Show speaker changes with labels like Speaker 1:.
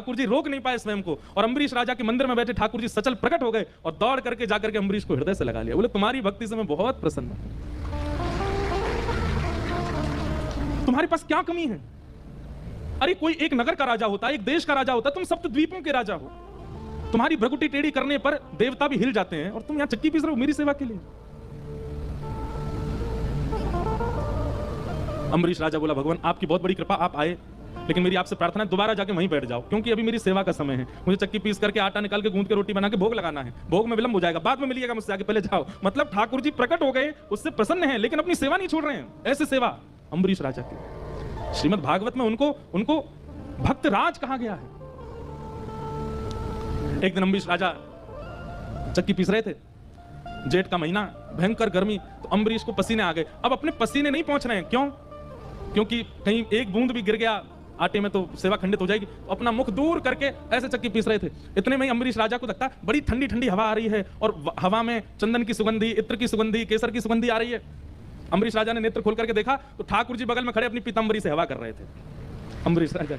Speaker 1: ठाकुर जी रोक नहीं पाए स्वयं को, और अम्बरीश राजा के मंदिर में बैठे ठाकुर जी सचल प्रकट हो गए और दौड़ करके जाकर के अम्बरीश को हृदय से लगा लिया। बोले तुम्हारी भक्ति से मैं बहुत प्रसन्न हूं, तुम्हारे पास क्या कमी है? अरे कोई एक नगर का राजा होता, एक देश का राजा होता, तुम सप्तद्वीपों के राजा हो। तुम्हारी भ्रकुटी टेढ़ी करने पर देवता भी हिल जाते हैं और तुम यहां चक्की पीस रहे हो मेरी सेवा के लिए। अम्बरीश राजा बोला भगवान आपकी बहुत बड़ी कृपा, आप आए, लेकिन मेरी आपसे प्रार्थना है दोबारा जाके वहीं बैठ जाओ, क्योंकि अभी मेरी सेवा का समय है। मुझे चक्की पीस करके आटा निकाल के गूंद के रोटी बना के भोग लगाना है, भोग में विलंब हो जाएगा, बाद में मिलिएगा मुझसे, आगे पहले जाओ। मतलब ठाकुर जी प्रकट हो गए, उससे प्रसन्न हैं, लेकिन अपनी सेवा नहीं छोड़ रहे हैं। ऐसे सेवा अम्बरीश राजा की। श्रीमद् भागवत में उनको भक्त राज कहा गया है। एक दिन अम्बरीश राजा चक्की पीस रहे थे, जेठ का महीना, भयंकर गर्मी, तो अम्बरीश को पसीने आ गए। अब अपने पसीने नहीं पहुंच रहे हैं, क्यों? क्योंकि कहीं एक बूंद भी गिर गया आटे में तो सेवा खंडित हो जाएगी। तो अपना मुख दूर करके ऐसे चक्की पीस रहे थे। इतने में ही अम्बरीश राजा को लगता बड़ी ठंडी ठंडी हवा आ रही है, और हवा में चंदन की सुगंधी, इत्र की सुगंधी, केसर की सुगंधी आ रही है। अम्बरीश राजा ने नेत्र खोल करके देखा तो ठाकुर जी बगल में खड़े अपनी पीतांबरी से हवा कर रहे थे। अम्बरीश राजा